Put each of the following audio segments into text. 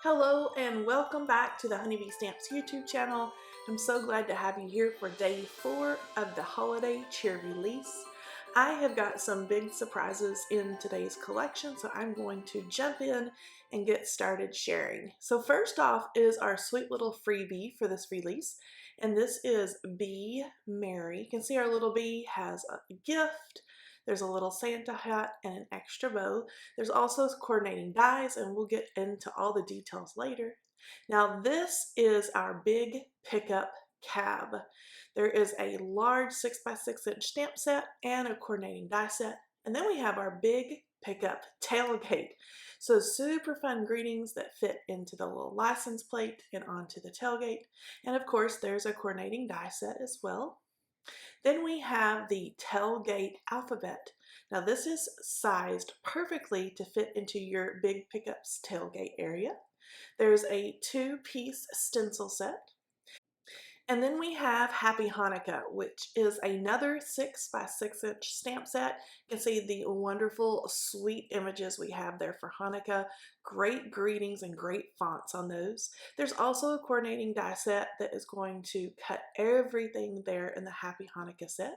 Hello and welcome back to the Honeybee Stamps YouTube channel. I'm so glad to have you here for day 4 of the holiday cheer release. I have got some big surprises in today's collection, so I'm going to jump in and get started sharing. So first off is our sweet little freebie for this release, and this is Be Merry. You can see our little bee has a gift. There's a little Santa hat and an extra bow. There's also coordinating dies, and we'll get into all the details later. Now this is our big pickup cab. There is a large 6x6 inch stamp set and a coordinating die set. And then we have our big pickup tailgate. So super fun greetings that fit into the little license plate and onto the tailgate. And of course there's a coordinating die set as well. Then we have the tailgate alphabet. Now this is sized perfectly to fit into your big pickups tailgate area. There's a 2-piece stencil set. And then we have Happy Hanukkah, which is another 6x6 inch stamp set. You can see the wonderful, sweet images we have there for Hanukkah. Great greetings and great fonts on those. There's also a coordinating die set that is going to cut everything there in the Happy Hanukkah set.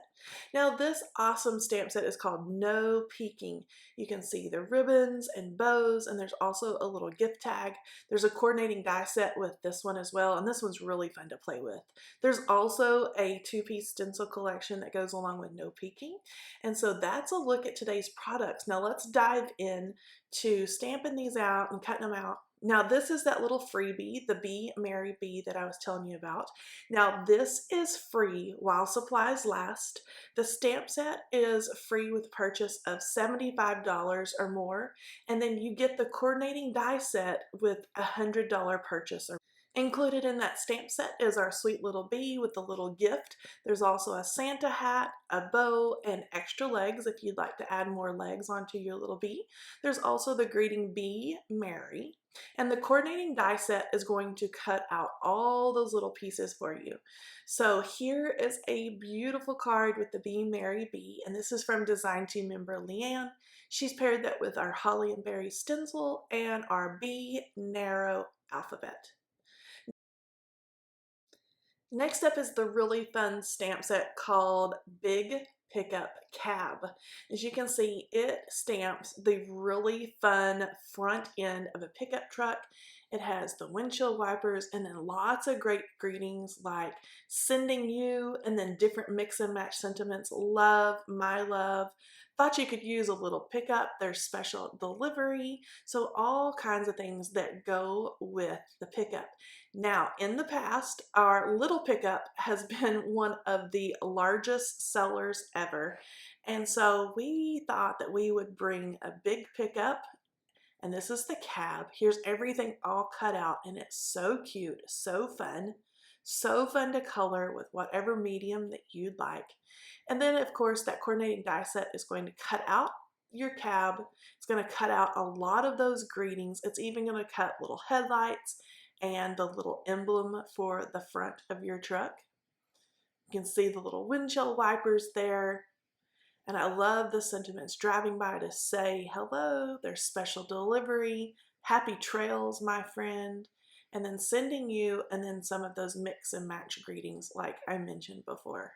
Now this awesome stamp set is called No Peeking. You can see the ribbons and bows, and there's also a little gift tag. There's a coordinating die set with this one as well, and this one's really fun to play with. There's also a 2-piece stencil collection that goes along with No Peeking. And so that's a look at today's products. Now let's dive in to stamping these out and cutting them out. Now this is that little freebie, the Be Merry Bee that I was telling you about. Now this is free while supplies last. The stamp set is free with purchase of $75 or more, and then you get the coordinating die set with a $100 purchase. Included in that stamp set is our sweet little bee with the little gift. There's also a Santa hat, a bow, and extra legs if you'd like to add more legs onto your little bee. There's also the greeting Be Merry. And the coordinating die set is going to cut out all those little pieces for you. So here is a beautiful card with the Be Merry Bee, and this is from design team member Leanne. She's paired that with our Holly and Berry stencil and our Be Narrow alphabet. Next up is the really fun stamp set called Big Pickup Cab. As you can see, it stamps the really fun front end of a pickup truck. It has the windshield wipers and then lots of great greetings like sending you, and then different mix and match sentiments. Love, my love. Thought you could use a little pickup. There's special delivery. So all kinds of things that go with the pickup. Now, in the past, our little pickup has been one of the largest sellers ever. And so we thought that we would bring a big pickup, and this is the cab. Here's everything all cut out, and it's so cute, so fun to color with whatever medium that you'd like. And then, of course, that coordinating die set is going to cut out your cab. It's going to cut out a lot of those greetings. It's even going to cut little headlights and the little emblem for the front of your truck. You can see the little windshield wipers there. And I love the sentiments driving by to say hello, there's special delivery, happy trails, my friend, and then sending you, and then some of those mix and match greetings like I mentioned before.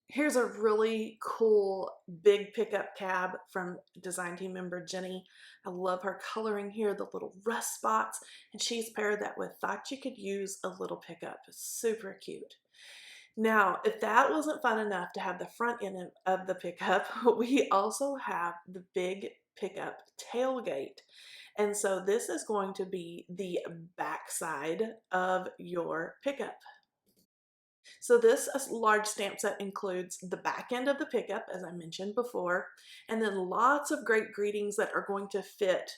Here's a really cool big pickup cab from design team member Jenny. I love her coloring here, the little rust spots, and she's paired that with Thought You Could Use a Little Pickup. It's super cute. Now, if that wasn't fun enough to have the front end of the pickup, we also have the big pickup tailgate. And so this is going to be the back side of your pickup. So this large stamp set includes the back end of the pickup, as I mentioned before, and then lots of great greetings that are going to fit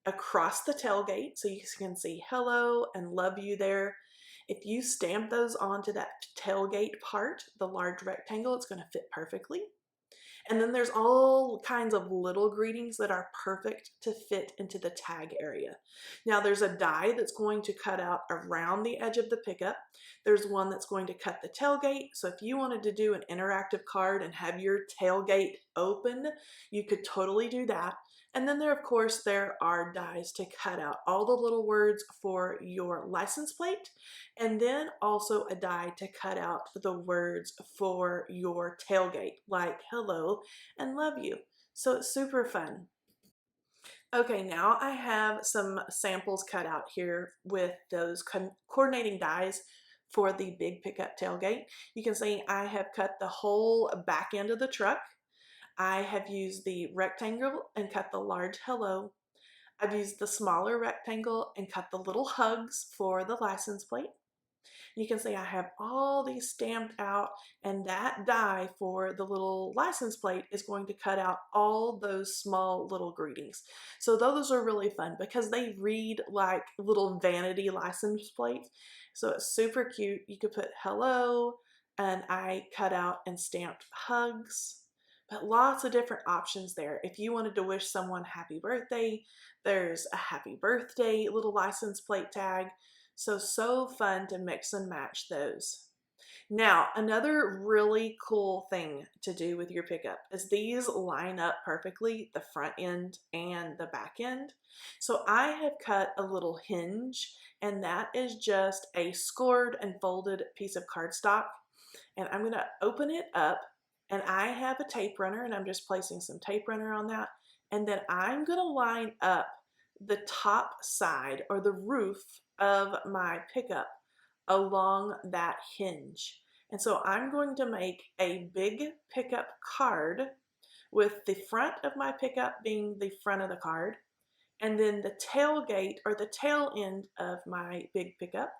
across the tailgate. So you can see hello and love you there. If you stamp those onto that tailgate part, the large rectangle, it's going to fit perfectly. And then there's all kinds of little greetings that are perfect to fit into the tag area. Now there's a die that's going to cut out around the edge of the pickup. There's one that's going to cut the tailgate. So if you wanted to do an interactive card and have your tailgate open, you could totally do that. And then there, of course, there are dies to cut out all the little words for your license plate, and then also a die to cut out the words for your tailgate, like hello and love you. So it's super fun. Okay, now I have some samples cut out here with those coordinating dies for the big pickup tailgate. You can see I have cut the whole back end of the truck. I have used the rectangle and cut the large hello. I've used the smaller rectangle and cut the little hugs for the license plate. You can see I have all these stamped out, and that die for the little license plate is going to cut out all those small little greetings. So those are really fun because they read like little vanity license plates. So it's super cute. You could put hello, and I cut out and stamped hugs. But lots of different options there. If you wanted to wish someone happy birthday, there's a happy birthday little license plate tag. So fun to mix and match those. Now, another really cool thing to do with your pickup is these line up perfectly, the front end and the back end. So I have cut a little hinge, and that is just a scored and folded piece of cardstock. And I'm going to open it up, and I have a tape runner, and I'm just placing some tape runner on that. And then I'm going to line up the top side or the roof of my pickup along that hinge. And so I'm going to make a big pickup card with the front of my pickup being the front of the card, and then the tailgate or the tail end of my big pickup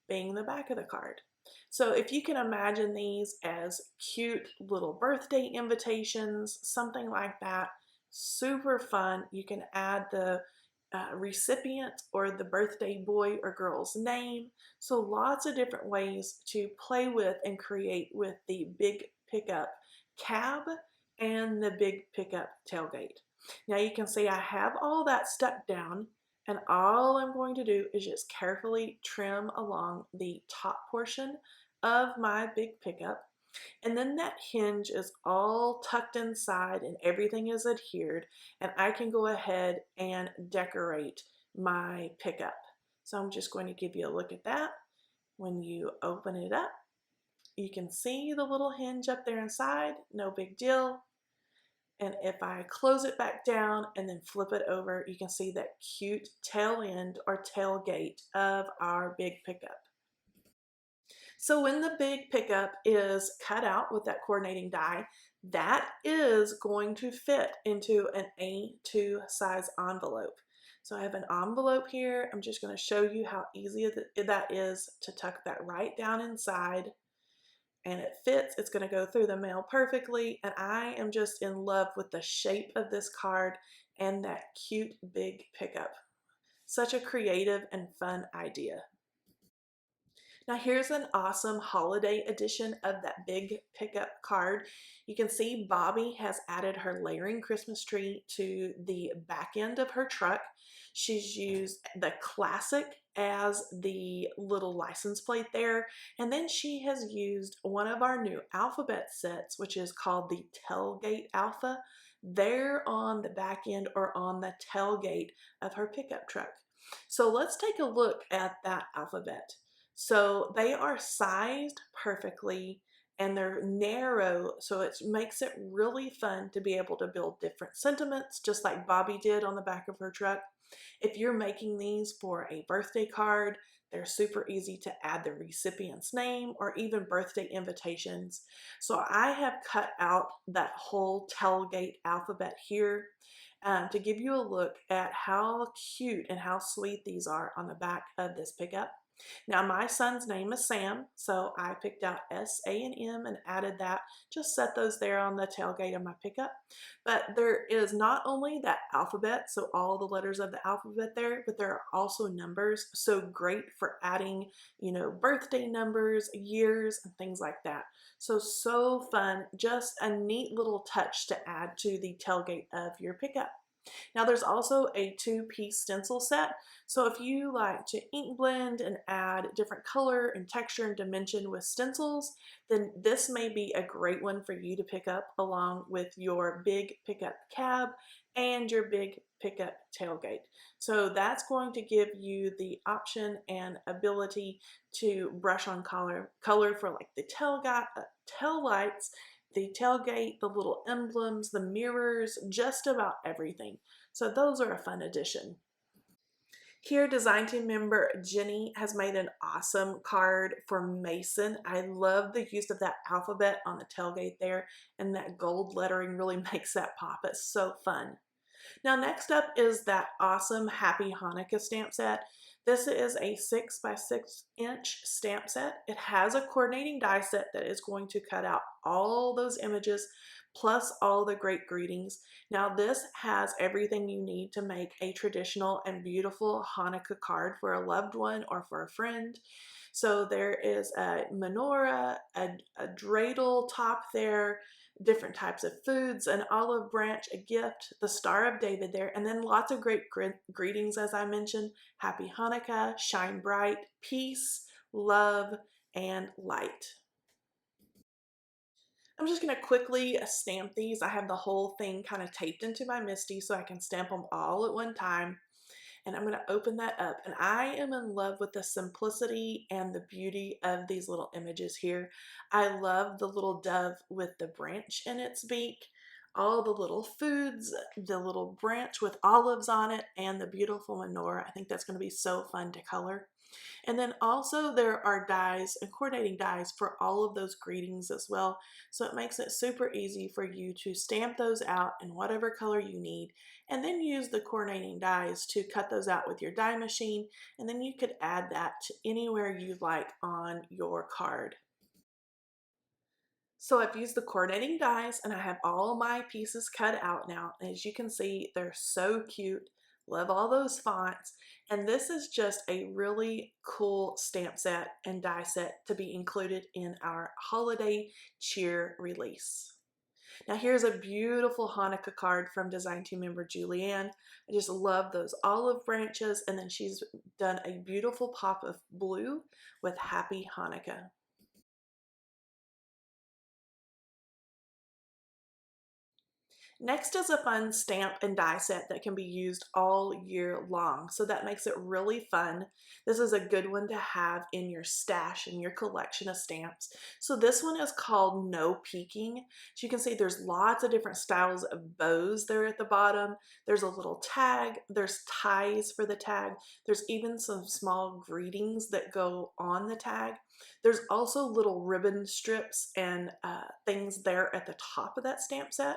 being the back of the card. So if you can imagine these as cute little birthday invitations, something like that, super fun. You can add the recipient or the birthday boy or girl's name. So lots of different ways to play with and create with the big pickup cab and the big pickup tailgate. Now you can see I have all that stuck down, and all I'm going to do is just carefully trim along the top portion of my big pickup. And then that hinge is all tucked inside and everything is adhered, and I can go ahead and decorate my pickup. So I'm just going to give you a look at that. When you open it up, you can see the little hinge up there inside, no big deal. And if I close it back down and then flip it over, you can see that cute tail end or tailgate of our big pickup. So when the big pickup is cut out with that coordinating die, that is going to fit into an A2 size envelope. So I have an envelope here. I'm just going to show you how easy that is to tuck that right down inside. And it fits. It's going to go through the mail perfectly. And I am just in love with the shape of this card and that cute big pickup. Such a creative and fun idea. Now here's an awesome holiday edition of that big pickup card. You can see Bobby has added her layering Christmas tree to the back end of her truck. She's used the classic as the little license plate there, and then she has used one of our new alphabet sets, which is called the Tailgate Alpha, there on the back end or on the tailgate of her pickup truck. So let's take a look at that alphabet. So they are sized perfectly and they're narrow, so it makes it really fun to be able to build different sentiments, just like Bobby did on the back of her truck. If you're making these for a birthday card, they're super easy to add the recipient's name or even birthday invitations. So I have cut out that whole tailgate alphabet here to give you a look at how cute and how sweet these are on the back of this pickup. Now my son's name is Sam, so I picked out S, A, and M and added that. Just set those there on the tailgate of my pickup. But there is not only that alphabet, so all the letters of the alphabet there, but there are also numbers. So great for adding, birthday numbers, years, and things like that. So fun. Just a neat little touch to add to the tailgate of your pickup. Now there's also a two-piece stencil set. So if you like to ink blend and add different color and texture and dimension with stencils, then this may be a great one for you to pick up along with your big pickup cab and your big pickup tailgate. So that's going to give you the option and ability to brush on color for like the tail lights, the tailgate, the little emblems, the mirrors, just about everything. So those are a fun addition. Here, design team member Jenny has made an awesome card for Mason. I love the use of that alphabet on the tailgate there, and that gold lettering really makes that pop. It's so fun. Now next up is that awesome Happy Hanukkah stamp set. This is a 6 by 6 inch stamp set. It has a coordinating die set that is going to cut out all those images plus all the great greetings. Now this has everything you need to make a traditional and beautiful Hanukkah card for a loved one or for a friend. So there is a menorah, a dreidel top there, different types of foods, an olive branch, a gift, the Star of David there, and then lots of great greetings as I mentioned. Happy Hanukkah, shine bright, peace, love, and light. I'm just going to quickly stamp these. I have the whole thing kind of taped into my MISTI so I can stamp them all at one time. And I'm going to open that up, and I am in love with the simplicity and the beauty of these little images here. I love the little dove with the branch in its beak, all the little foods, the little branch with olives on it, and the beautiful menorah. I think that's going to be so fun to color. And then also there are dies and coordinating dies for all of those greetings as well. So it makes it super easy for you to stamp those out in whatever color you need, and then use the coordinating dies to cut those out with your die machine. And then you could add that to anywhere you like on your card. So I've used the coordinating dies and I have all my pieces cut out now. And as you can see, they're so cute. Love all those fonts. And this is just a really cool stamp set and die set to be included in our holiday cheer release. Now here's a beautiful Hanukkah card from design team member Julianne. I just love those olive branches, and then she's done a beautiful pop of blue with Happy Hanukkah. Next is a fun stamp and die set that can be used all year long. So that makes it really fun. This is a good one to have in your stash, in your collection of stamps. So this one is called No Peeking. So you can see there's lots of different styles of bows there at the bottom. There's a little tag. There's ties for the tag. There's even some small greetings that go on the tag. There's also little ribbon strips and things there at the top of that stamp set.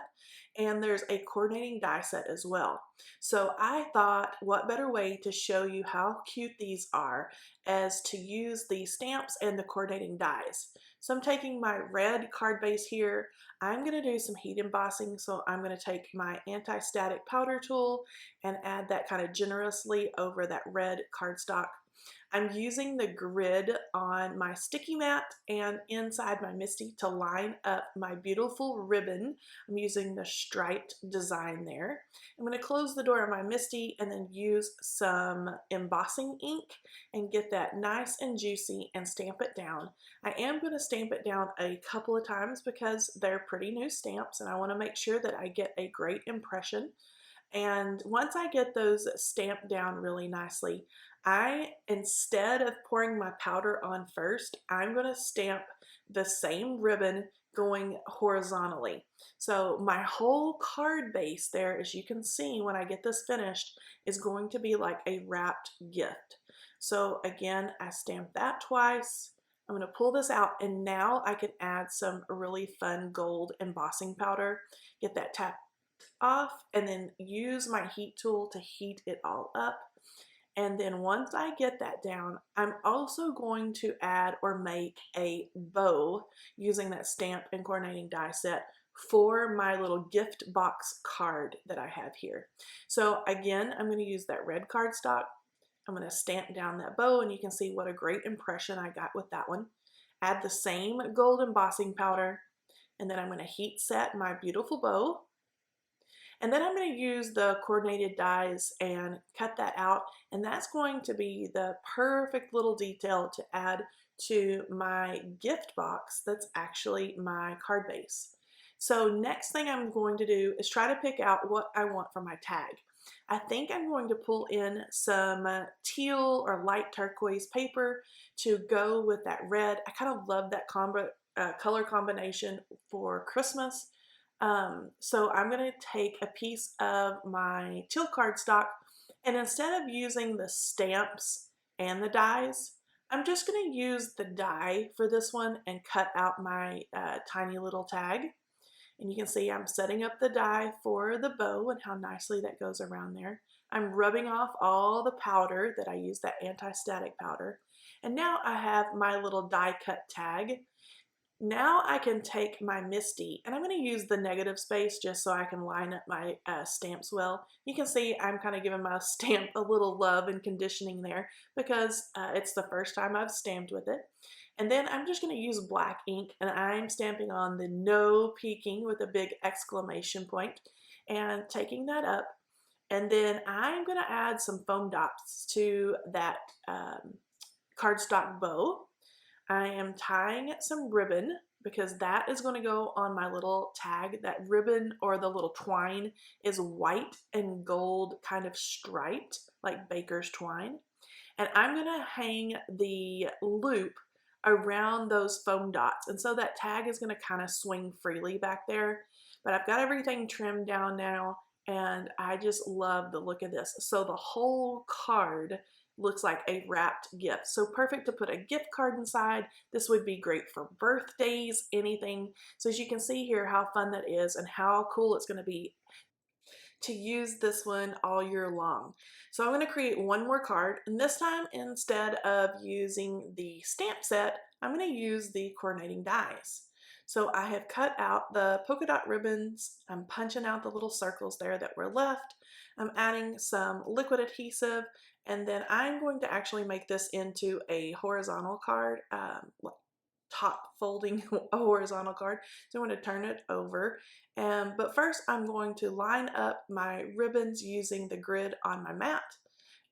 And there's a coordinating die set as well. So I thought, what better way to show you how cute these are as to use the stamps and the coordinating dies. So I'm taking my red card base here. I'm going to do some heat embossing, so I'm going to take my anti-static powder tool and add that kind of generously over that red cardstock. I'm using the grid on my sticky mat and inside my MISTI to line up my beautiful ribbon. I'm using the striped design there. I'm going to close the door on my MISTI and then use some embossing ink and get that nice and juicy and stamp it down. I am going to stamp it down a couple of times because they're pretty new stamps and I want to make sure that I get a great impression. And once I get those stamped down really nicely, instead of pouring my powder on first, I'm going to stamp the same ribbon going horizontally. So my whole card base there, as you can see when I get this finished, is going to be like a wrapped gift. So again, I stamp that twice. I'm going to pull this out, and now I can add some really fun gold embossing powder. Get that tapped off and then use my heat tool to heat it all up. And then once I get that down, I'm also going to add or make a bow using that stamp and coordinating die set for my little gift box card that I have here. So again, I'm going to use that red cardstock. I'm going to stamp down that bow, and you can see what a great impression I got with that one. Add the same gold embossing powder, and then I'm going to heat set my beautiful bow. And then I'm going to use the coordinated dies and cut that out, and that's going to be the perfect little detail to add to my gift box that's actually my card base. So next thing I'm going to do is try to pick out what I want for my tag. I think I'm going to pull in some teal or light turquoise paper to go with that red. I kind of love that color combination for Christmas. So I'm going to take a piece of my teal cardstock, and instead of using the stamps and the dies, I'm just going to use the die for this one and cut out my tiny little tag. And you can see I'm setting up the die for the bow and how nicely that goes around there. I'm rubbing off all the powder that I use, that anti-static powder. And now I have my little die cut tag. Now I can take my Misty, and I'm going to use the negative space just so I can line up my stamps well. You can see I'm kind of giving my stamp a little love and conditioning there because it's the first time I've stamped with it. And then I'm just going to use black ink, and I'm stamping on the no peeking with a big exclamation point and taking that up. And then I'm going to add some foam dots to that cardstock bow. I am tying some ribbon because that is going to go on my little tag. That ribbon or the little twine is white and gold kind of striped like baker's twine. And I'm going to hang the loop around those foam dots. And so that tag is going to kind of swing freely back there. But I've got everything trimmed down now, and I just love the look of this. So the whole card looks like a wrapped gift. So perfect to put a gift card inside. This would be great for birthdays, anything. So as you can see here how fun that is and how cool it's going to be to use this one all year long. So I'm going to create one more card, and this time instead of using the stamp set, I'm going to use the coordinating dies. So I have cut out the polka dot ribbons. I'm punching out the little circles there that were left. I'm adding some liquid adhesive, and then I'm going to actually make this into a horizontal card, top folding a horizontal card. So I'm going to turn it over. But first I'm going to line up my ribbons using the grid on my mat.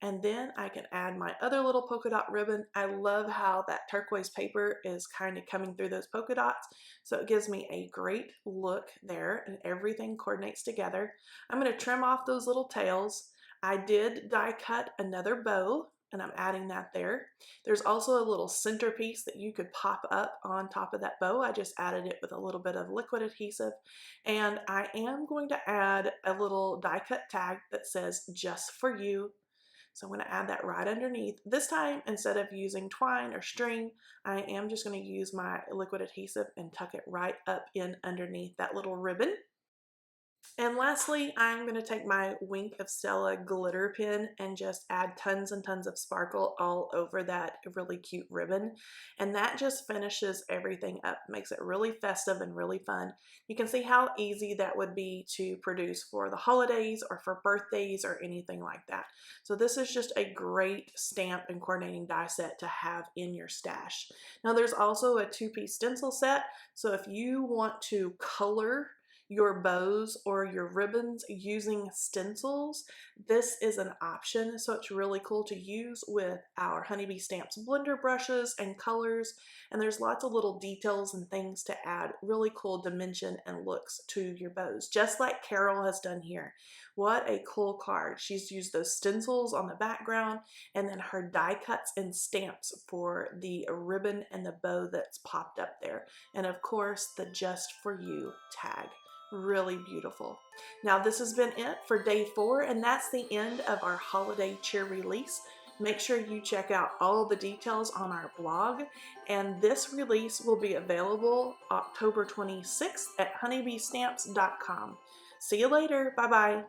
And then I can add my other little polka dot ribbon. I love how that turquoise paper is kind of coming through those polka dots. So it gives me a great look there, and everything coordinates together. I'm going to trim off those little tails. I did die cut another bow, and I'm adding that there. There's also a little centerpiece that you could pop up on top of that bow. I just added it with a little bit of liquid adhesive. And I am going to add a little die cut tag that says just for you. So I'm going to add that right underneath. This time, instead of using twine or string, I am just going to use my liquid adhesive and tuck it right up in underneath that little ribbon. And lastly, I'm going to take my Wink of Stella glitter pen and just add tons and tons of sparkle all over that really cute ribbon. And that just finishes everything up, makes it really festive and really fun. You can see how easy that would be to produce for the holidays or for birthdays or anything like that. So this is just a great stamp and coordinating die set to have in your stash. Now there's also a two-piece stencil set. So if you want to color your bows or your ribbons using stencils, this is an option. So it's really cool to use with our Honeybee Stamps blender brushes and colors. And there's lots of little details and things to add really cool dimension and looks to your bows, just like Carol has done here. What a cool card. She's used those stencils on the background and then her die cuts and stamps for the ribbon and the bow that's popped up there. And of course, the Just For You tag. Really beautiful. Now this has been it for day 4, and that's the end of our holiday cheer release. Make sure you check out all the details on our blog, and this release will be available October 26th at honeybeestamps.com. See you later. Bye bye.